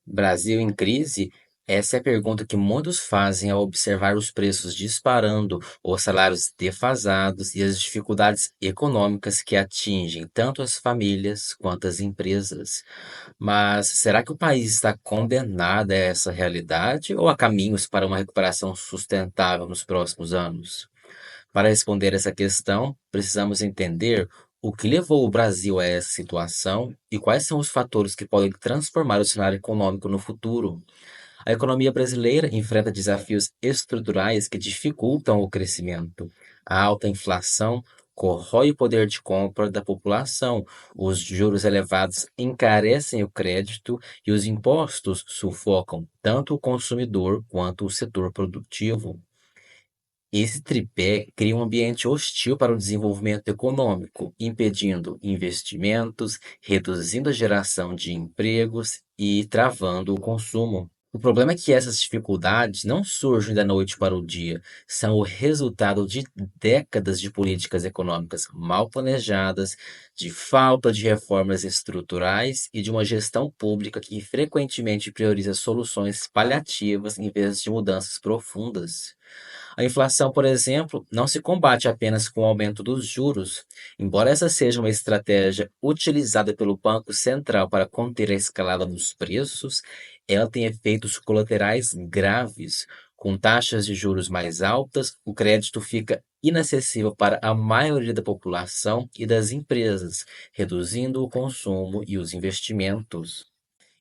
Brasil em crise? Essa é a pergunta que muitos fazem ao observar os preços disparando, os salários defasados e as dificuldades econômicas que atingem tanto as famílias quanto as empresas. Mas será que o país está condenado a essa realidade ou há caminhos para uma recuperação sustentável nos próximos anos? Para responder essa questão, precisamos entender o que levou o Brasil a essa situação e quais são os fatores que podem transformar o cenário econômico no futuro. A economia brasileira enfrenta desafios estruturais que dificultam o crescimento. A alta inflação corrói o poder de compra da população, os juros elevados encarecem o crédito e os impostos sufocam tanto o consumidor quanto o setor produtivo. Esse tripé cria um ambiente hostil para o desenvolvimento econômico, impedindo investimentos, reduzindo a geração de empregos e travando o consumo. O problema é que essas dificuldades não surgem da noite para o dia, são o resultado de décadas de políticas econômicas mal planejadas, de falta de reformas estruturais e de uma gestão pública que frequentemente prioriza soluções paliativas em vez de mudanças profundas. A inflação, por exemplo, não se combate apenas com o aumento dos juros. Embora essa seja uma estratégia utilizada pelo Banco Central para conter a escalada dos preços, ela tem efeitos colaterais graves. Com taxas de juros mais altas, o crédito fica inacessível para a maioria da população e das empresas, reduzindo o consumo e os investimentos.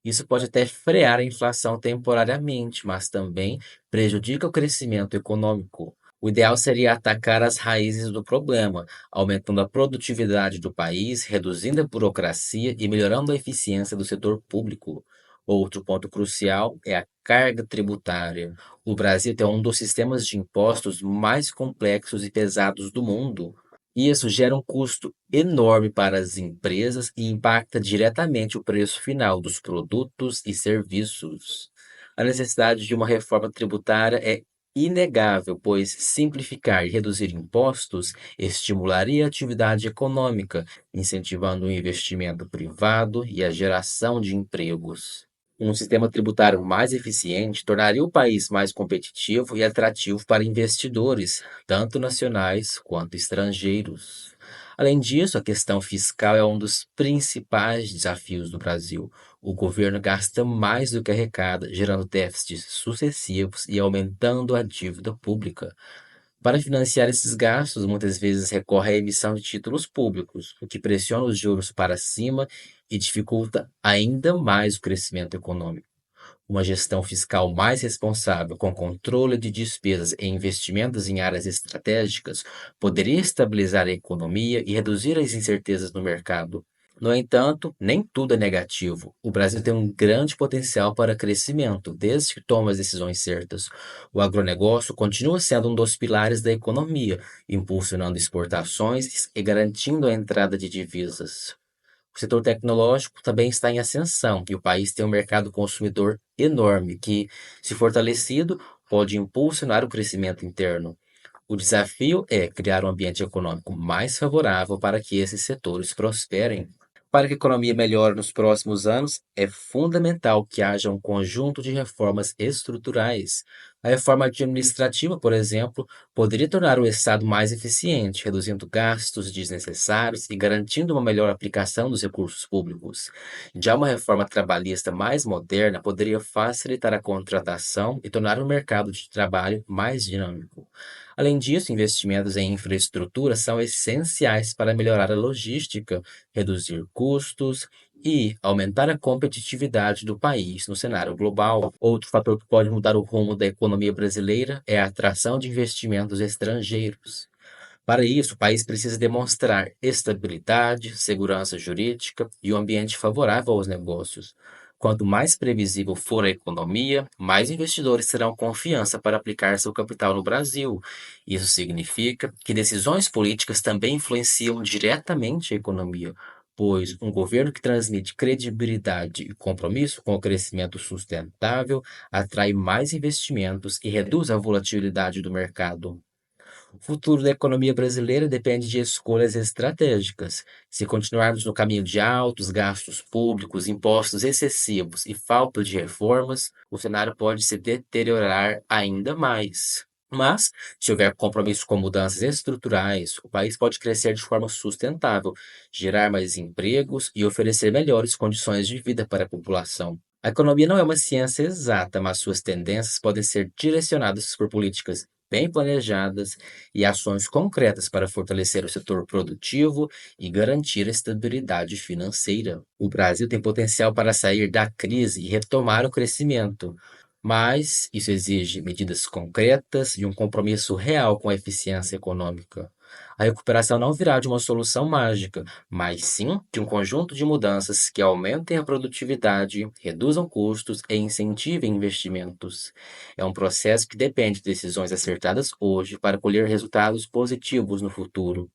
Isso pode até frear a inflação temporariamente, mas também prejudica o crescimento econômico. O ideal seria atacar as raízes do problema, aumentando a produtividade do país, reduzindo a burocracia e melhorando a eficiência do setor público. Outro ponto crucial é a carga tributária. O Brasil tem um dos sistemas de impostos mais complexos e pesados do mundo. Isso gera um custo enorme para as empresas e impacta diretamente o preço final dos produtos e serviços. A necessidade de uma reforma tributária é inegável, pois simplificar e reduzir impostos estimularia a atividade econômica, incentivando o investimento privado e a geração de empregos. Um sistema tributário mais eficiente tornaria o país mais competitivo e atrativo para investidores, tanto nacionais quanto estrangeiros. Além disso, a questão fiscal é um dos principais desafios do Brasil. O governo gasta mais do que arrecada, gerando déficits sucessivos e aumentando a dívida pública. Para financiar esses gastos, muitas vezes recorre à emissão de títulos públicos, o que pressiona os juros para cima e dificulta ainda mais o crescimento econômico. Uma gestão fiscal mais responsável, com controle de despesas e investimentos em áreas estratégicas, poderia estabilizar a economia e reduzir as incertezas no mercado. No entanto, nem tudo é negativo. O Brasil tem um grande potencial para crescimento, desde que tome as decisões certas. O agronegócio continua sendo um dos pilares da economia, impulsionando exportações e garantindo a entrada de divisas. O setor tecnológico também está em ascensão e o país tem um mercado consumidor enorme que, se fortalecido, pode impulsionar o crescimento interno. O desafio é criar um ambiente econômico mais favorável para que esses setores prosperem. Para que a economia melhore nos próximos anos, é fundamental que haja um conjunto de reformas estruturais. A reforma administrativa, por exemplo, poderia tornar o Estado mais eficiente, reduzindo gastos desnecessários e garantindo uma melhor aplicação dos recursos públicos. Já uma reforma trabalhista mais moderna poderia facilitar a contratação e tornar o mercado de trabalho mais dinâmico. Além disso, investimentos em infraestrutura são essenciais para melhorar a logística, reduzir custos e aumentar a competitividade do país no cenário global. Outro fator que pode mudar o rumo da economia brasileira é a atração de investimentos estrangeiros. Para isso, o país precisa demonstrar estabilidade, segurança jurídica e um ambiente favorável aos negócios. Quanto mais previsível for a economia, mais investidores terão confiança para aplicar seu capital no Brasil. Isso significa que decisões políticas também influenciam diretamente a economia, pois um governo que transmite credibilidade e compromisso com o crescimento sustentável atrai mais investimentos e reduz a volatilidade do mercado. O futuro da economia brasileira depende de escolhas estratégicas. Se continuarmos no caminho de altos gastos públicos, impostos excessivos e falta de reformas, o cenário pode se deteriorar ainda mais. Mas, se houver compromisso com mudanças estruturais, o país pode crescer de forma sustentável, gerar mais empregos e oferecer melhores condições de vida para a população. A economia não é uma ciência exata, mas suas tendências podem ser direcionadas por políticas bem planejadas e ações concretas para fortalecer o setor produtivo e garantir a estabilidade financeira. O Brasil tem potencial para sair da crise e retomar o crescimento, mas isso exige medidas concretas e um compromisso real com a eficiência econômica. A recuperação não virá de uma solução mágica, mas sim de um conjunto de mudanças que aumentem a produtividade, reduzam custos e incentivem investimentos. É um processo que depende de decisões acertadas hoje para colher resultados positivos no futuro.